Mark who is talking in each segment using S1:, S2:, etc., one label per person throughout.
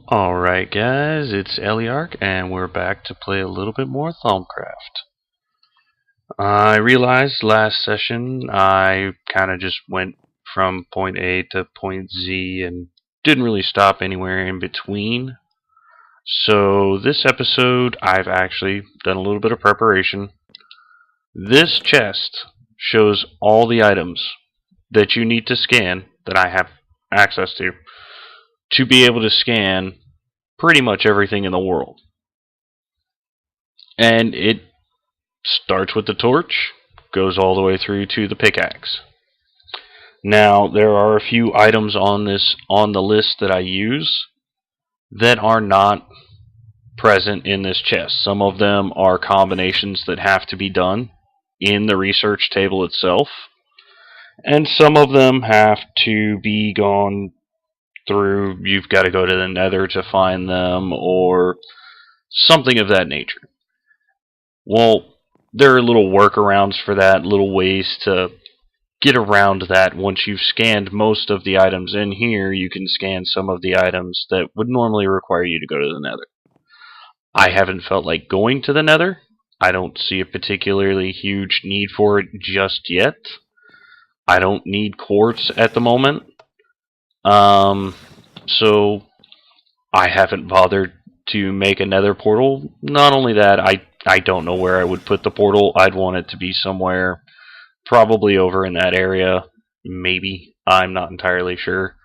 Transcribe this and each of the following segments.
S1: Alright guys, it's Eliarch and we're back to play a little bit more Thaumcraft. I realized last session I kind of just went from point A to point Z and didn't really stop anywhere in between. So this episode I've actually done a little bit of preparation. This chest shows all the items that you need to scan that I have access to be able to scan pretty much everything in the world. And it starts with the torch, goes all the way through to the pickaxe. Now, there are a few items on the list that I use that are not present in this chest. Some of them are combinations that have to be done in the research table itself, and some of them have to be gone through. You've got to go to the Nether to find them, or something of that nature. Well, there are little workarounds for that, little ways to get around that. Once you've scanned most of the items in here, you can scan some of the items that would normally require you to go to the Nether. I haven't felt like going to the Nether. I don't see a particularly huge need for it just yet. I don't need quartz at the moment. So I haven't bothered to make a Nether portal. Not only that, I don't know where I would put the portal. I'd want it to be somewhere probably over in that area. Maybe. I'm not entirely sure.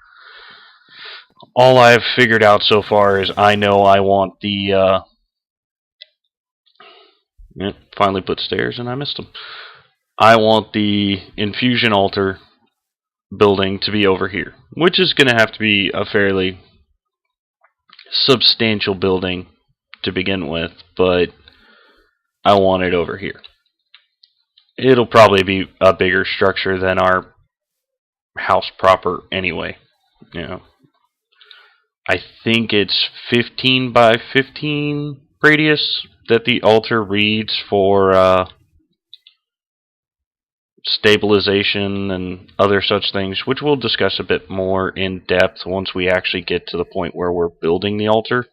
S1: All I've figured out so far is I know I want the finally put stairs and I missed them. I want the infusion altar building to be over here, which is going to have to be a fairly substantial building to begin with, but I want it over here. It'll probably be a bigger structure than our house proper anyway. I think it's 15 by 15 radius that the altar reads for stabilization and other such things, which we'll discuss a bit more in depth once we actually get to the point where we're building the altar.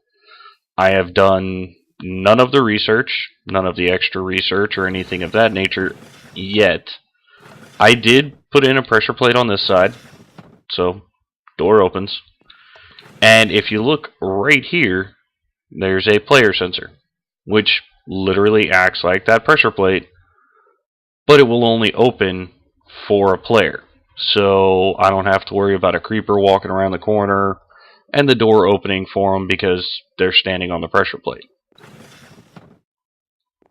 S1: I have done none of the research, none of the extra research or anything of that nature yet. I did put in a pressure plate on this side, so door opens. And if you look right here, there's a player sensor, which literally acts like that pressure plate, but it will only open for a player. So I don't have to worry about a creeper walking around the corner and the door opening for them because they're standing on the pressure plate.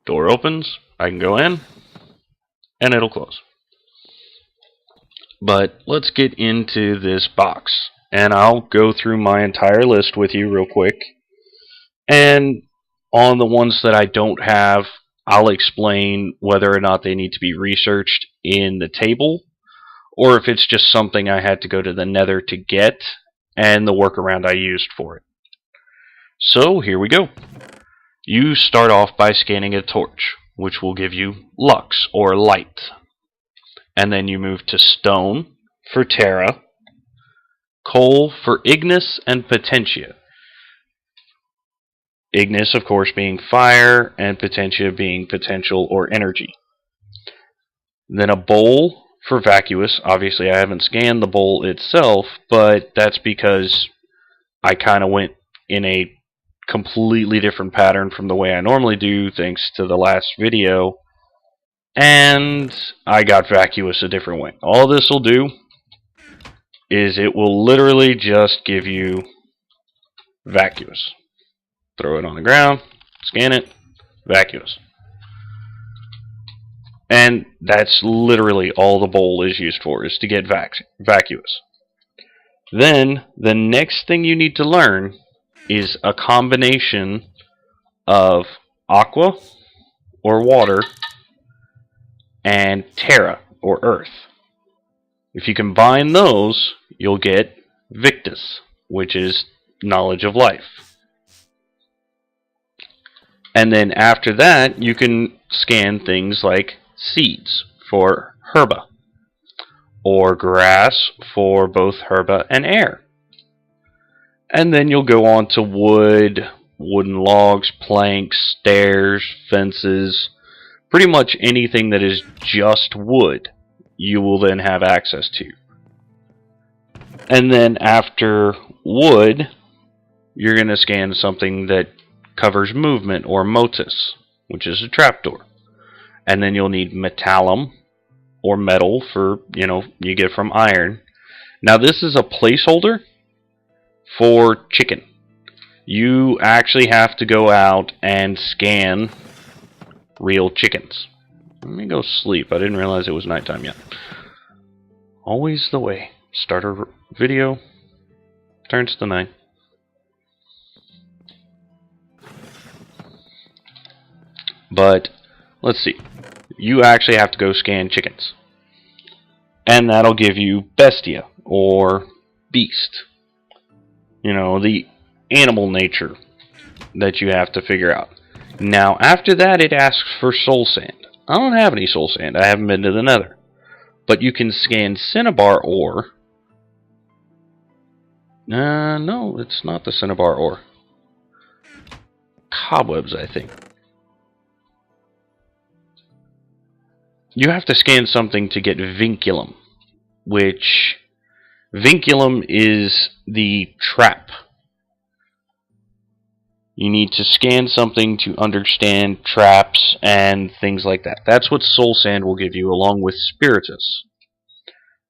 S1: Door opens, I can go in, and it'll close. But let's get into this box, and I'll go through my entire list with you real quick. And on the ones that I don't have, I'll explain whether or not they need to be researched in the table, or if it's just something I had to go to the Nether to get, and the workaround I used for it. So here we go. You start off by scanning a torch, which will give you lux, or light. And then you move to stone for terra, coal for ignis and potentia. Ignis, of course, being fire, and potentia being potential or energy. Then a bowl for vacuous. Obviously, I haven't scanned the bowl itself, but that's because I kind of went in a completely different pattern from the way I normally do, thanks to the last video, and I got vacuous a different way. All this will do is it will literally just give you vacuous. Throw it on the ground, scan it, vacuous. And that's literally all the bowl is used for, is to get vacuous. Then, the next thing you need to learn is a combination of aqua, or water, and terra, or earth. If you combine those, you'll get victus, which is knowledge of life. And then after that, you can scan things like seeds for herba, or grass for both herba and air. And then you'll go on to wood, wooden logs, planks, stairs, fences, pretty much anything that is just wood, you will then have access to. And then after wood, you're going to scan something that covers movement or motus, which is a trapdoor. And then you'll need metallum or metal for, you get from iron. Now this is a placeholder for chicken. You actually have to go out and scan real chickens. Let me go sleep. I didn't realize it was nighttime yet. Always the way. Start a video, turns to night. But let's see. You actually have to go scan chickens. And that'll give you bestia or beast. The animal nature that you have to figure out. Now, after that, it asks for soul sand. I don't have any soul sand. I haven't been to the Nether. But you can scan cinnabar ore. No, it's not the cinnabar ore. Cobwebs, I think. You have to scan something to get vinculum, which vinculum is the trap. You need to scan something to understand traps and things like that. That's what soul sand will give you, along with spiritus,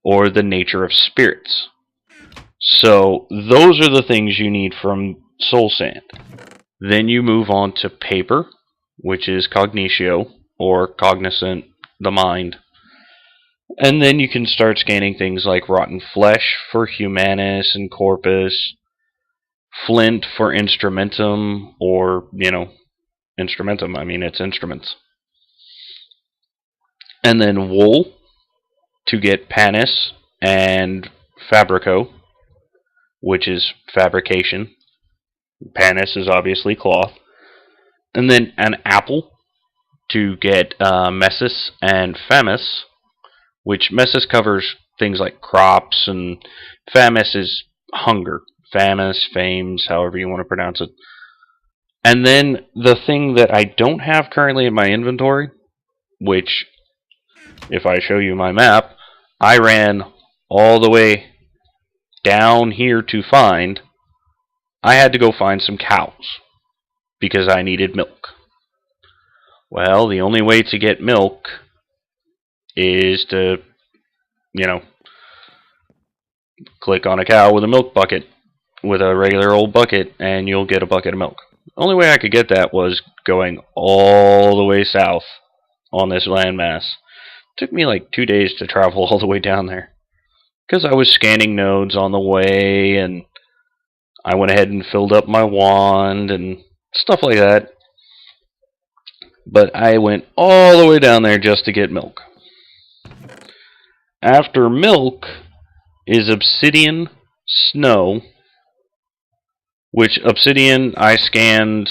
S1: or the nature of spirits. So those are the things you need from soul sand. Then you move on to paper, which is cognitio, or cognizant, the mind. And then you can start scanning things like rotten flesh for humanus and corpus, flint for instrumentum, or, instrumentum, I mean it's instruments. And then wool to get panis and fabrico, which is fabrication. Panis is obviously cloth. And then an apple to get messis and famis, which messis covers things like crops, and famis is hunger. Famis, fames, however you want to pronounce it. And then the thing that I don't have currently in my inventory, which, if I show you my map, I ran all the way down here to find. I had to go find some cows because I needed milk. Well, the only way to get milk is to, click on a cow with a milk bucket, with a regular old bucket, and you'll get a bucket of milk. The only way I could get that was going all the way south on this landmass. It took me like 2 days to travel all the way down there, because I was scanning nodes on the way, and I went ahead and filled up my wand and stuff like that. But I went all the way down there just to get milk. After milk is obsidian, snow, which obsidian I scanned.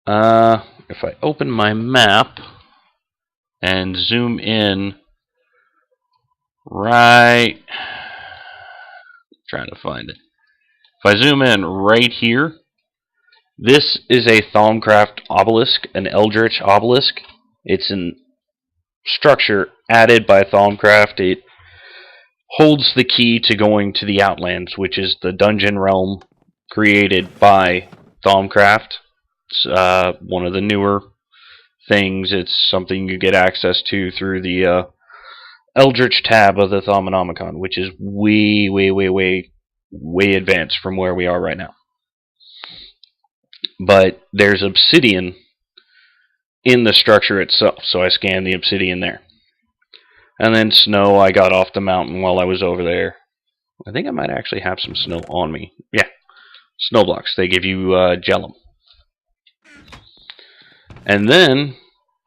S1: If I open my map and zoom in, right, trying to find it. If I zoom in right here, this is a Thaumcraft obelisk, an Eldritch obelisk. It's an structure added by Thaumcraft. It holds the key to going to the Outlands, which is the dungeon realm created by Thaumcraft. It's one of the newer things. It's something you get access to through the Eldritch tab of the Thaumonomicon, which is way, way, way, way, way advanced from where we are right now. But there's obsidian in the structure itself, so I scanned the obsidian there. And then snow I got off the mountain while I was over there. I think I might actually have some snow on me. Yeah, snow blocks. They give you gellum. And then,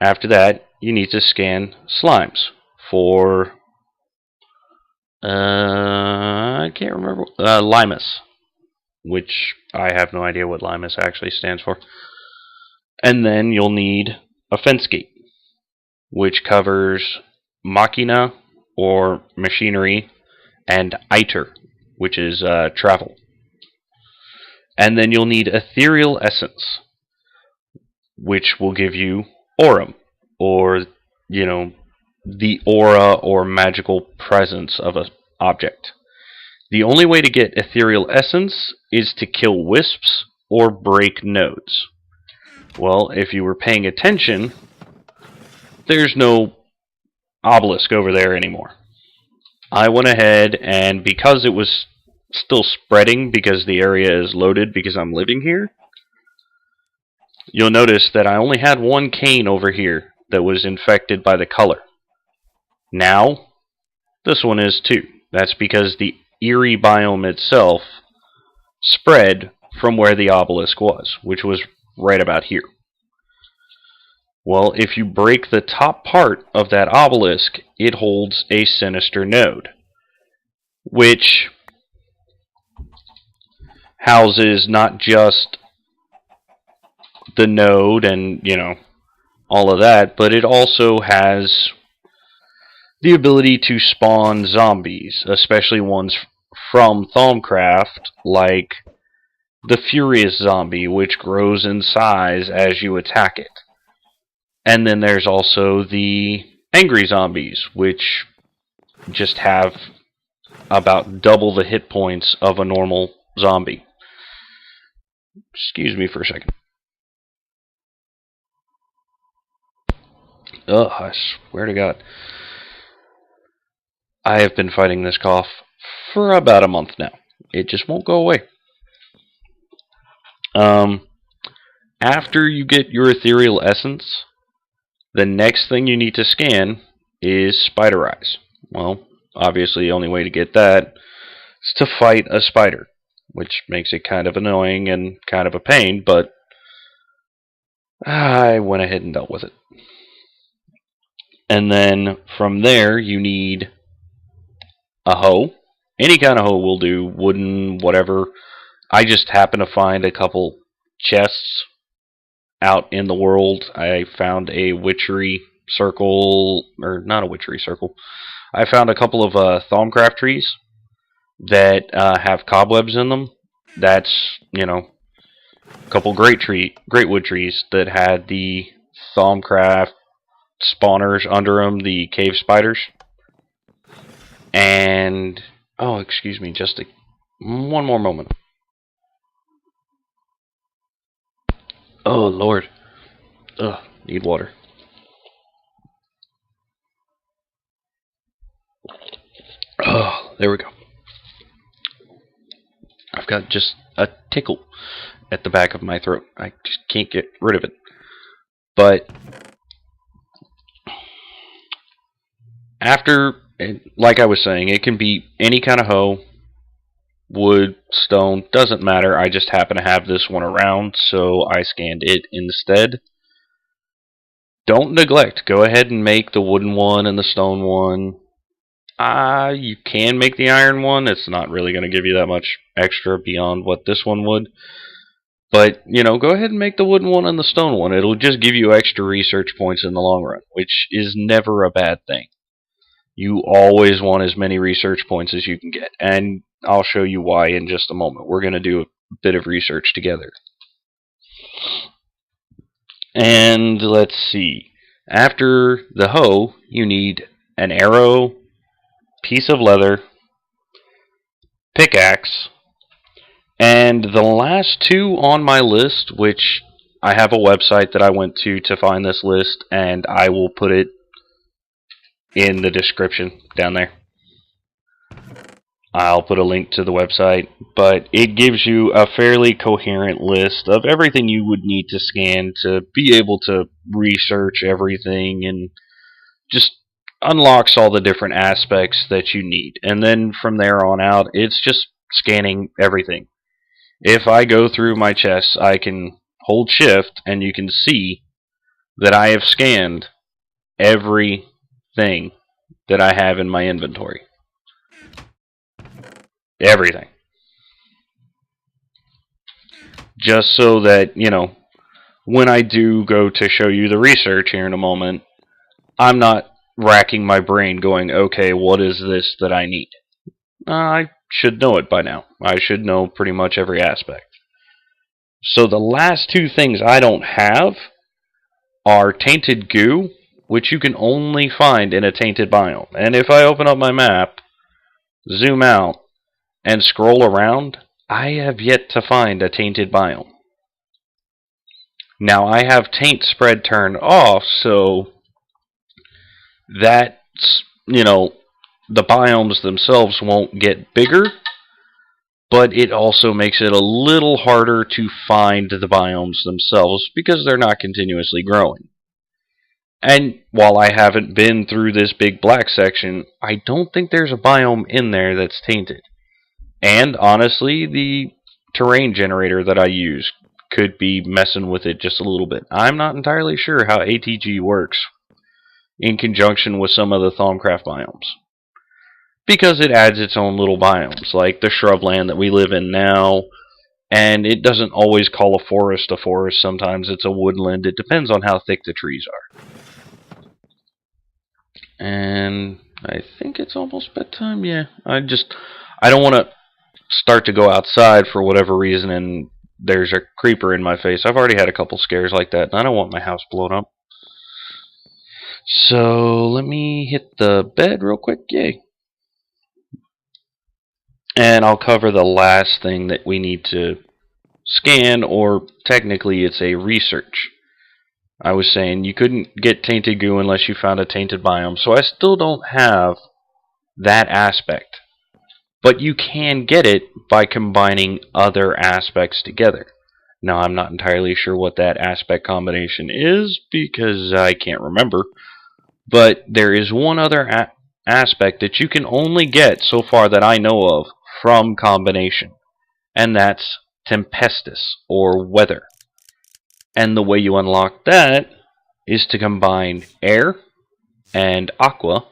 S1: after that, you need to scan slimes for, I can't remember, limus, which I have no idea what limus actually stands for. And then you'll need a fence gate, which covers machina, or machinery, and iter. which is travel. And then you'll need Ethereal Essence, which will give you Aurum, or, the aura or magical presence of an object. The only way to get Ethereal Essence is to kill wisps or break nodes. Well, if you were paying attention, there's no obelisk over there anymore. I went ahead, and because it was still spreading because the area is loaded because I'm living here, you'll notice that I only had one cane over here that was infected by the color. Now, this one is too. That's because the Eerie biome itself spread from where the obelisk was, which was right about here. Well, if you break the top part of that obelisk, it holds a sinister node, which houses not just the node and, all of that, but it also has the ability to spawn zombies, especially ones from Thaumcraft, like the Furious Zombie, which grows in size as you attack it. And then there's also the Angry Zombies, which just have about double the hit points of a normal zombie. Excuse me for a second. Ugh, I swear to God. I have been fighting this cough for about a month now. It just won't go away. After you get your Ethereal Essence, the next thing you need to scan is Spider Eyes. Well, obviously the only way to get that is to fight a spider, which makes it kind of annoying and kind of a pain, but I went ahead and dealt with it. And then from there you need a hoe. Any kind of hoe will do, wooden, whatever. I just happened to find a couple chests out in the world. I found a witchery circle, or not a witchery circle. I found a couple of Thaumcraft trees that have cobwebs in them. That's, a couple great wood trees that had the Thaumcraft spawners under them, the cave spiders. And, oh, excuse me, just one more moment. Oh, Lord. Ugh, need water. Oh, there we go. I've got just a tickle at the back of my throat. I just can't get rid of it. But after, like I was saying, it can be any kind of hoe, wood, stone, doesn't matter. I just happen to have this one around, so I scanned it instead. Don't neglect. Go ahead and make the wooden one and the stone one. You can make the iron one. It's not really going to give you that much extra beyond what this one would. But, go ahead and make the wooden one and the stone one. It'll just give you extra research points in the long run, which is never a bad thing. You always want as many research points as you can get. And I'll show you why in just a moment. We're going to do a bit of research together. And let's see. After the hoe, you need an arrow, piece of leather, pickaxe, and the last two on my list, which I have a website that I went to find this list, and I will put it in the description down there. I'll put a link to the website, but it gives you a fairly coherent list of everything you would need to scan to be able to research everything, and just unlocks all the different aspects that you need. And then from there on out, it's just scanning everything. If I go through my chests, I can hold shift and you can see that I have scanned everything that I have in my inventory. Everything. Just so that, when I do go to show you the research here in a moment, I'm not racking my brain going, okay, what is this that I need? I should know it by now. I should know pretty much every aspect. So the last two things I don't have are tainted goo, which you can only find in a tainted biome. And if I open up my map, zoom out, and scroll around, I have yet to find a tainted biome. Now I have taint spread turned off, so that's, the biomes themselves won't get bigger, but it also makes it a little harder to find the biomes themselves because they're not continuously growing. And while I haven't been through this big black section, I don't think there's a biome in there that's tainted. And honestly, the terrain generator that I use could be messing with it just a little bit. I'm not entirely sure how ATG works in conjunction with some of the Thaumcraft biomes, because it adds its own little biomes, like the shrubland that we live in now, and it doesn't always call a forest. Sometimes it's a woodland. It depends on how thick the trees are. And I think it's almost bedtime. Yeah, I don't want to start to go outside for whatever reason and there's a creeper in my face. I've already had a couple scares like that, and I don't want my house blown up. So let me hit the bed real quick. Yay. And I'll cover the last thing that we need to scan, or technically it's a research. I was saying you couldn't get tainted goo unless you found a tainted biome, so I still don't have that aspect. But you can get it by combining other aspects together. Now, I'm not entirely sure what that aspect combination is because I can't remember. But there is one other aspect that you can only get so far that I know of from combination. And that's Tempestus, or weather. And the way you unlock that is to combine air and aqua.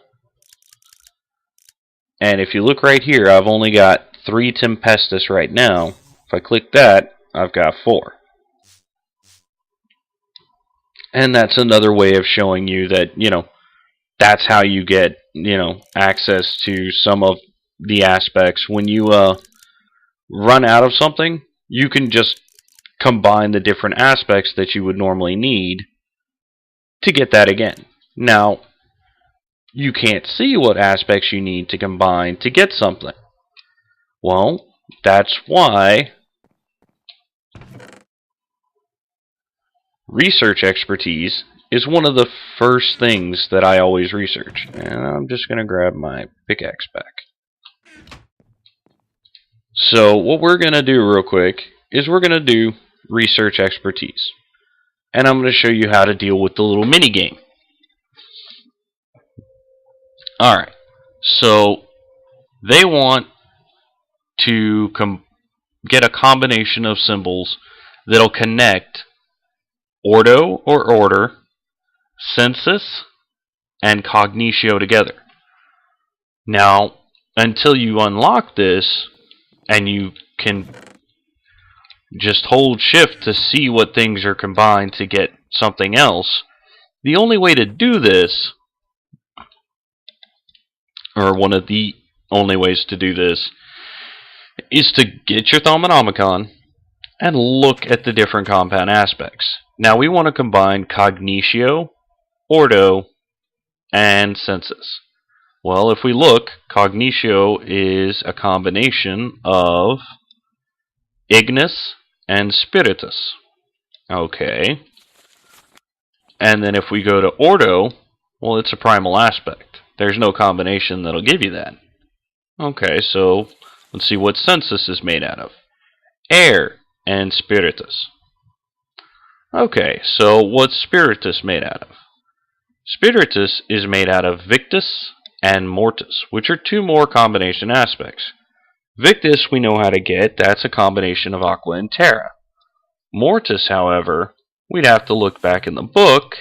S1: And if you look right here, I've only got 3 Tempestus right now. If I click that, I've got 4. And that's another way of showing you that, that's how you get, access to some of the aspects. When you run out of something, you can just combine the different aspects that you would normally need to get that again. Now, you can't see what aspects you need to combine to get something. Well, that's why research expertise is one of the first things that I always research. And I'm just going to grab my pickaxe back. So what we're going to do real quick is we're going to do research expertise. And I'm going to show you how to deal with the little mini game. Alright, so they want to get a combination of symbols that'll connect ordo, or order, census, and cognitio together. Now, until you unlock this, and you can just hold shift to see what things are combined to get something else, the only way to do this, or one of the only ways to do this, is to get your Thaumonomicon and look at the different compound aspects. Now we want to combine cognitio, ordo, and census. Well, if we look, cognitio is a combination of ignis and spiritus. Okay. And then if we go to ordo, well, it's a primal aspect. There's no combination that'll give you that. Okay, so let's see what census is made out of. Air and spiritus. Okay, so what's spiritus made out of? Spiritus is made out of victus and mortis, which are 2 more combination aspects. Victus we know how to get. That's a combination of aqua and terra. Mortis, however, we'd have to look back in the book,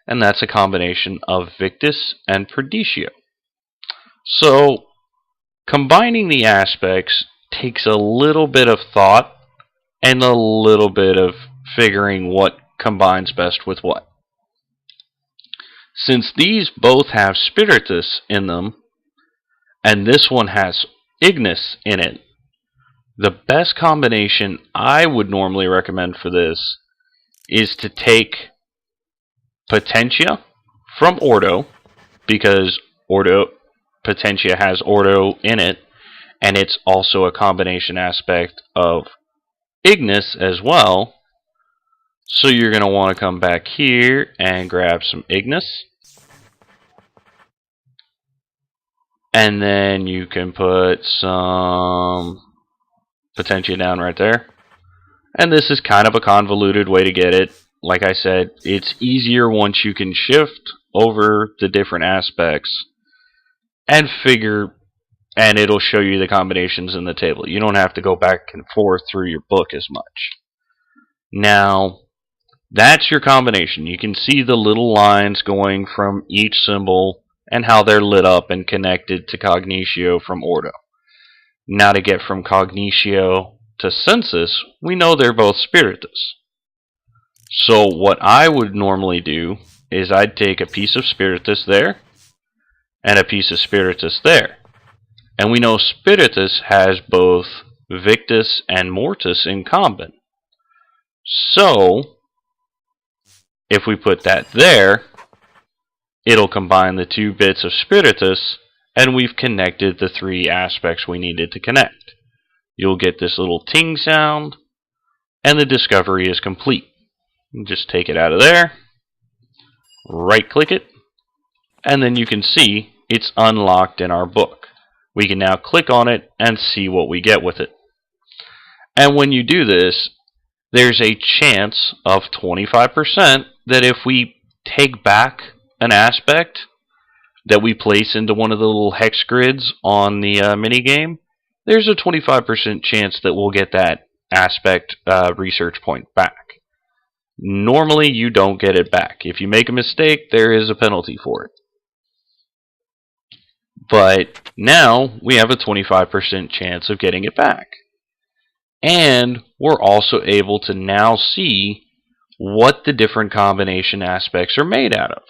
S1: and that's a combination of victus and perditio. So, combining the aspects takes a little bit of thought and a little bit of figuring what combines best with what. Since these both have spiritus in them, and this one has Ignis in it. The best combination I would normally recommend for this is to take Potentia from Ordo, because Potentia has Ordo in it, and it's also a combination aspect of Ignis as well. So you're going to want to come back here and grab some Ignis. And then you can put some Potentia down right there. And this is kind of a convoluted way to get it. Like I said, it's easier once you can shift over the different aspects and it'll show you the combinations in the table. You don't have to go back and forth through your book as much. Now, that's your combination. You can see the little lines going from each symbol and how they're lit up and connected to Cognitio from Ordo. Now to get from Cognitio to Census, we know they're both Spiritus. So what I would normally do is I'd take a piece of Spiritus there and a piece of Spiritus there. And we know Spiritus has both Victus and Mortis in common. So if we put that there, it'll combine the two bits of Spiritus, and we've connected the three aspects we needed to connect. You'll get this little ting sound, and the discovery is complete. Just take it out of there, right-click it, and then you can see it's unlocked in our book. We can now click on it and see what we get with it. And when you do this, there's a chance of 25% that if we take back an aspect that we place into one of the little hex grids on the minigame, there's a 25% chance that we'll get that aspect research point back. Normally, you don't get it back. If you make a mistake, there is a penalty for it. But now we have a 25% chance of getting it back. And we're also able to now see what the different combination aspects are made out of.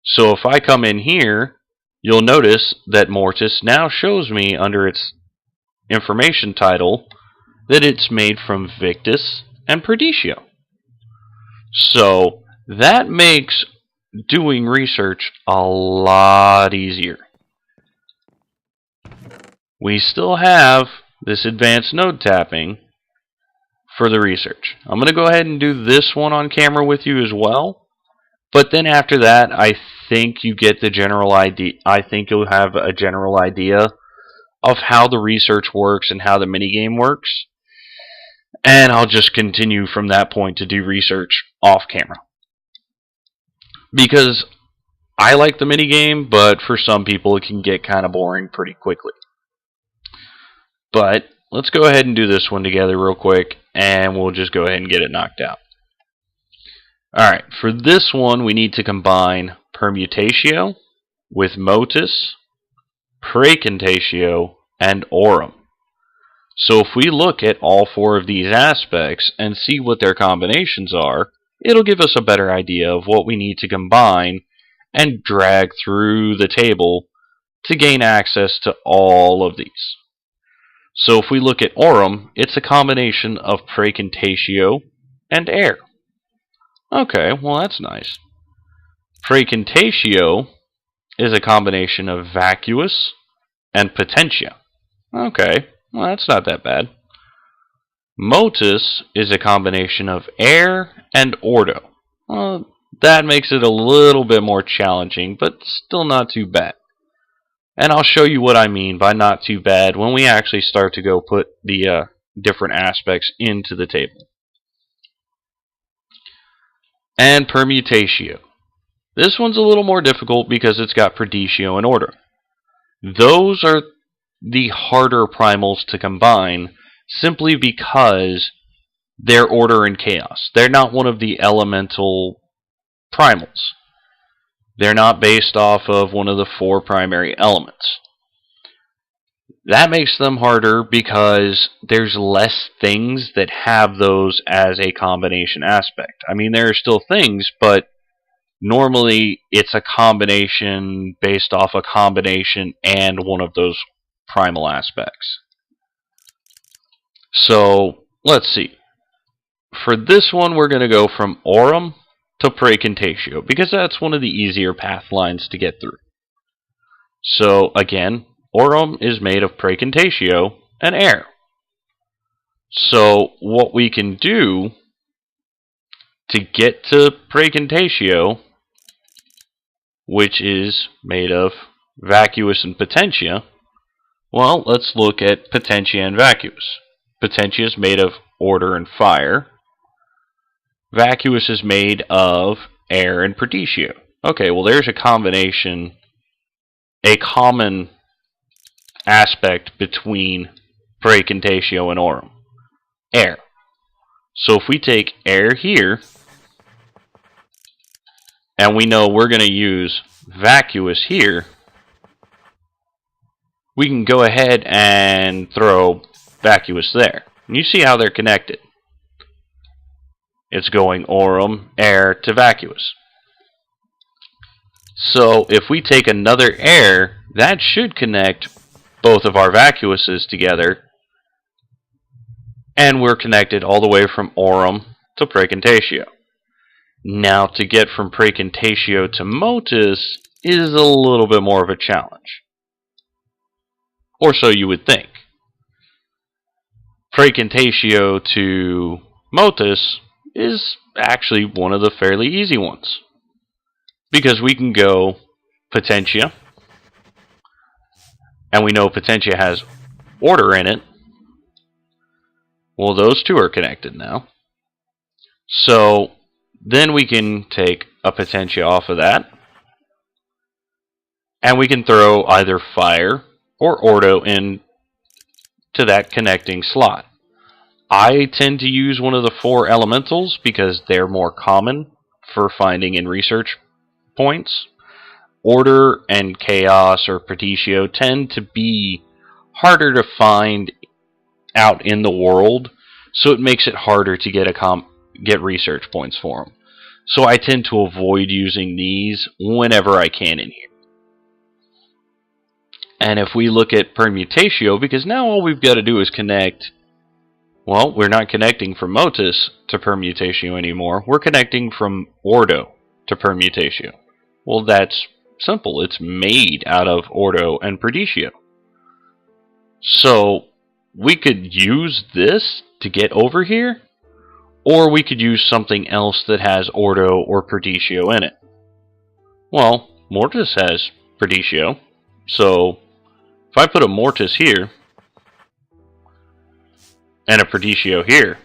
S1: So if I come in here, you'll notice that Mortis now shows me under its information title that it's made from Victus and Perditio. So that makes doing research a lot easier. We still have this advanced node tapping for the research. I'm going to go ahead and do this one on camera with you as well. But then after that, I think you get the general idea. I think you'll have a general idea of how the research works and how the minigame works. And I'll just continue from that point to do research off camera. Because I like the minigame, but for some people it can get kind of boring pretty quickly. But let's go ahead and do this one together real quick, and we'll just go ahead and get it knocked out. Alright, for this one we need to combine Permutatio with Motus, Praecontatio, and Aurum. So if we look at all four of these aspects and see what their combinations are, it'll give us a better idea of what we need to combine and drag through the table to gain access to all of these. So if we look at Aurum, it's a combination of Praecontatio and air. Okay, well that's nice. Praecontatio is a combination of Vacuous and Potentia. Okay, well that's not that bad. Motus is a combination of air and Ordo. Well, that makes it a little bit more challenging, but still not too bad. And I'll show you what I mean by not too bad when we actually start to go put the different aspects into the table. And Permutatio. This one's a little more difficult because it's got Perditio and Ordo. Those are the harder primals to combine simply because they're order and chaos. They're not one of the elemental primals. They're not based off of one of the four primary elements. That makes them harder because there's less things that have those as a combination aspect. I mean, there are still things, but normally it's a combination based off a combination and one of those primal aspects. So let's see. For this one, we're going to go from Aurum to Praecontatio, because that's one of the easier path lines to get through. So again, Aurum is made of Praecontatio and air. So what we can do to get to Praecontatio, which is made of vacuous and potentia, well, let's look at potentia and vacuous. Potentia is made of order and fire. Vacuous is made of air and Praecontatio. Okay, well there's a combination, a common aspect between Praecontatio and Aurum. Air. So if we take air here, and we know we're going to use vacuous here, we can go ahead and throw vacuous there. And you see how they're connected. It's going Aurum, air, to vacuous. So if we take another air, that should connect both of our vacuouses together, and we're connected all the way from Aurum to Praecontatio. Now to get from Praecontatio to Motus is a little bit more of a challenge. Or so you would think. Praecontatio to Motus is actually one of the fairly easy ones, because we can go potentia, and we know potentia has order in it. Well, those two are connected now. So then we can take a potentia off of that, and we can throw either fire or ordo in to that connecting slot. I tend to use one of the 4 elementals because they're more common for finding in research points. Order and chaos or Praecontatio tend to be harder to find out in the world, so it makes it harder to get research points for them. So I tend to avoid using these whenever I can in here. And if we look at Permutatio, because now all we've got to do is connect. Well, we're not connecting from Motus to Permutatio anymore. We're connecting from Ordo to Permutatio. Well, that's simple. It's made out of Ordo and Praecontatio. So we could use this to get over here, or we could use something else that has Ordo or Praecontatio in it. Well, Mortis has Praecontatio, so if I put a Mortis here and a Praecontatio here,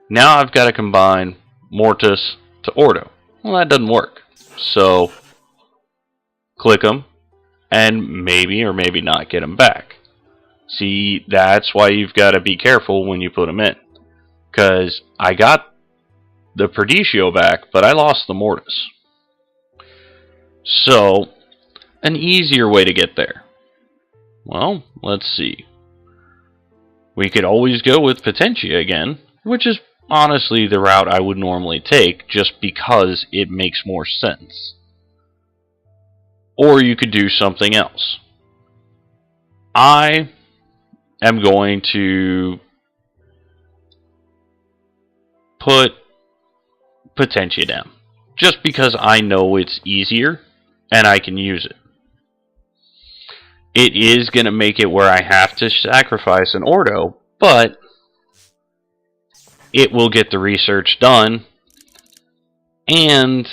S1: now I've got to combine Mortis to Ordo. Well, that doesn't work. So click them and maybe or maybe not get them back. See, that's why you've got to be careful when you put them in. Because I got the Praecontatio back, but I lost the Mortis. So, an easier way to get there. Well, let's see. We could always go with Potentia again, which is honestly the route I would normally take, just because it makes more sense. Or you could do something else. I am going to put Potentia down, just because I know it's easier and I can use it. It is going to make it where I have to sacrifice an Ordo, but it will get the research done, and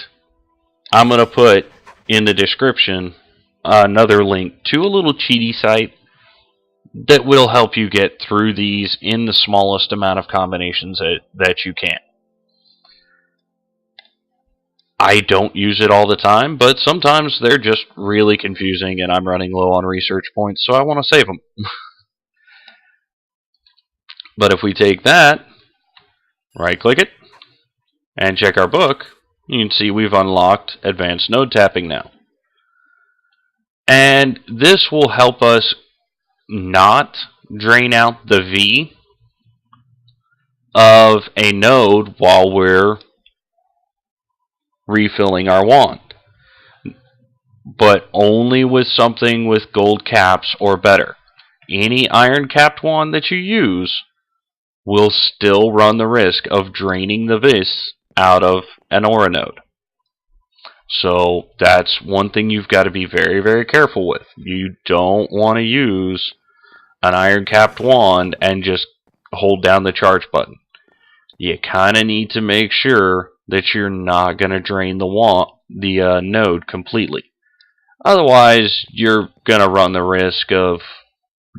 S1: I'm going to put in the description another link to a little cheaty site that will help you get through these in the smallest amount of combinations that you can. I don't use it all the time, but sometimes they're just really confusing and I'm running low on research points, so I want to save them. But if we take that, right-click it, and check our book, you can see we've unlocked advanced node tapping now. And this will help us not drain out the V of a node while we're refilling our wand, but only with something with gold caps or better. any iron capped wand that you use will still run the risk of draining the vis out of an aura node. So that's one thing you've got to be very, very careful with. You don't want to use an iron capped wand and just hold down the charge button. You kind of need to make sure that you're not going to drain the node completely. Otherwise, you're going to run the risk of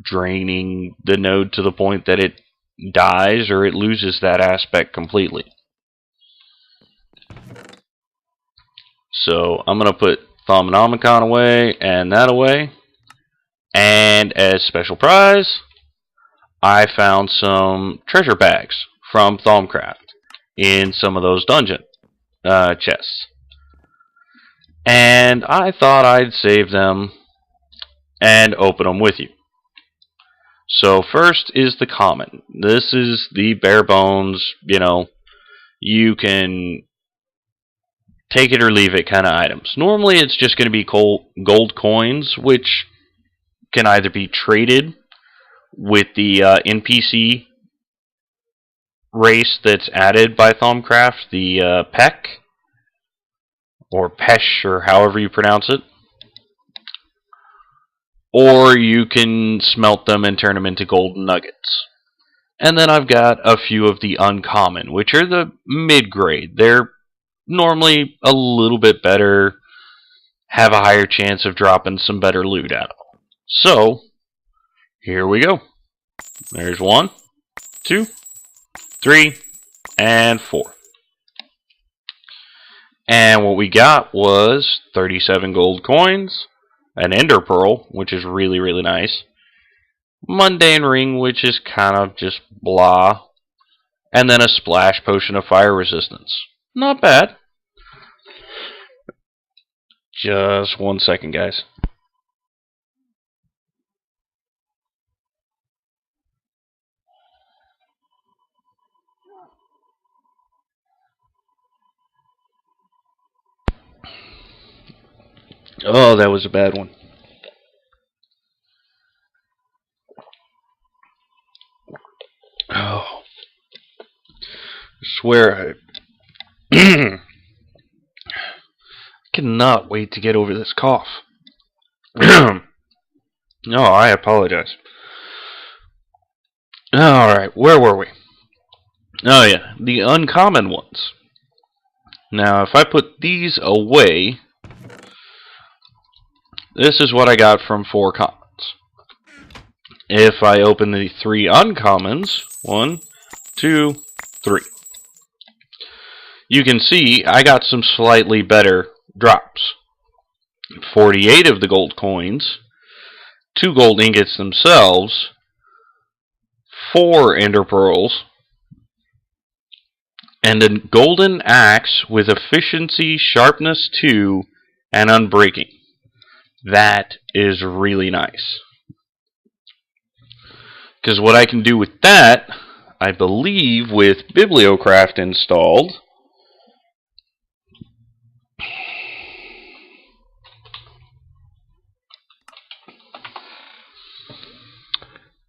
S1: draining the node to the point that it dies or it loses that aspect completely. So I'm going to put Thaumanomicon away and that away. And as special prize, I found some treasure bags from Thaumcraft in some of those dungeon chests. And I thought I'd save them and open them with you. So first is the common. This is the bare bones, you can take it or leave it kind of items. Normally it's just going to be gold coins, which can either be traded with the NPC race that's added by Thaumcraft, the Peck, or Pesh, or however you pronounce it. Or you can smelt them and turn them into golden nuggets. And then I've got a few of the uncommon, which are the mid-grade. They're normally a little bit better, have a higher chance of dropping some better loot out of them. So, here we go. There's 1, 2, 3, and 4. And what we got was 37 gold coins, an ender pearl, which is really, really nice, mundane ring, which is kind of just blah, and then a splash potion of fire resistance. Not bad. Just 1 second, guys. Oh, that was a bad one. Oh. I swear I cannot wait to get over this cough. No, I apologize. Alright, where were we? Oh yeah, the uncommon ones. Now, if I put these away, this is what I got from 4 commons. If I open the 3 uncommons, 1, 2, 3, you can see I got some slightly better drops. 48 of the gold coins, 2 gold ingots themselves, 4 ender pearls, and a golden axe with efficiency, sharpness 2, and unbreaking. That is really nice. Because what I can do with that, I believe with Bibliocraft installed,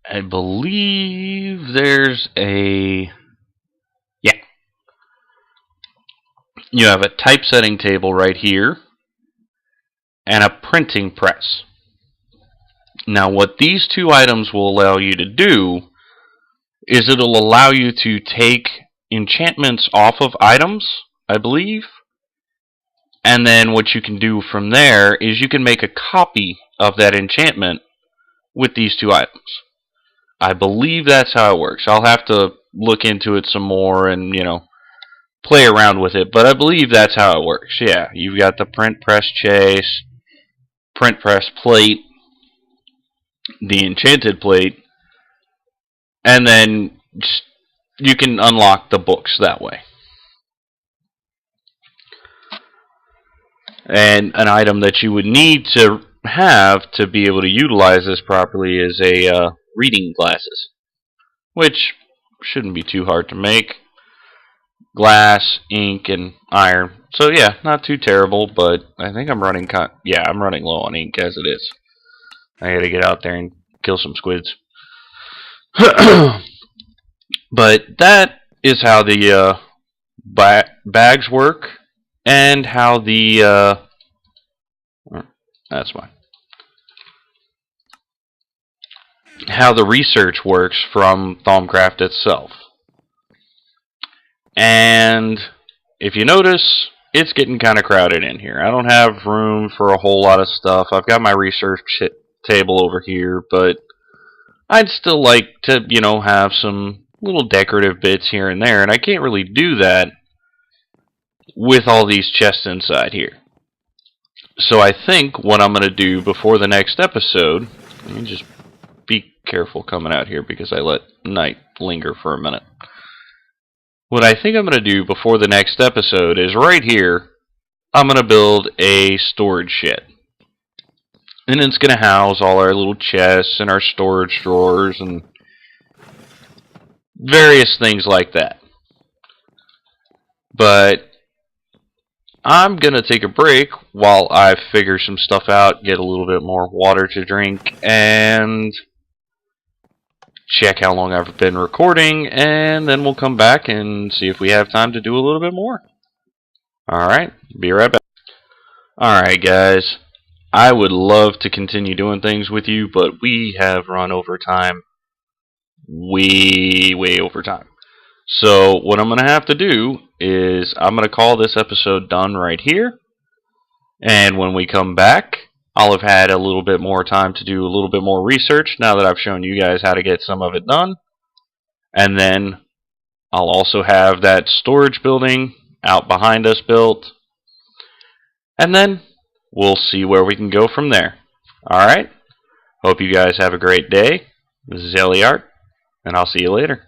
S1: I believe there's a... Yeah. You have a typesetting table right here, and a printing press. Now what these 2 items will allow you to do is it'll allow you to take enchantments off of items, I believe, and then what you can do from there is you can make a copy of that enchantment with these 2 items. I believe that's how it works. I'll have to look into it some more and, play around with it, but I believe that's how it works. Yeah, you've got the print press chase, print press plate, the enchanted plate, and then you can unlock the books that way. And an item that you would need to have to be able to utilize this properly is a reading glasses, which shouldn't be too hard to make. Glass, ink, and iron. So yeah, not too terrible, but I think I'm running I'm running low on ink as it is. I gotta get out there and kill some squids. But that is how the bags work, and how the that's fine. How the research works from Thaumcraft itself. And if you notice, it's getting kind of crowded in here. I don't have room for a whole lot of stuff. I've got my research table over here, but I'd still like to, have some little decorative bits here and there, and I can't really do that with all these chests inside here. So I think what I'm going to do before the next episode, let me just be careful coming out here because I let night linger for a minute. What I think I'm going to do before the next episode is right here, I'm going to build a storage shed. And it's going to house all our little chests and our storage drawers and various things like that. But I'm going to take a break while I figure some stuff out, get a little bit more water to drink, and check how long I've been recording, and then we'll come back and see if we have time to do a little bit more. Alright, be right back. Alright guys, I would love to continue doing things with you, but we have run over time. Way over time. So what I'm going to have to do is I'm going to call this episode done right here, and when we come back, I'll have had a little bit more time to do a little bit more research now that I've shown you guys how to get some of it done. And then I'll also have that storage building out behind us built. And then we'll see where we can go from there. Alright? Hope you guys have a great day. This is Eliarch, and I'll see you later.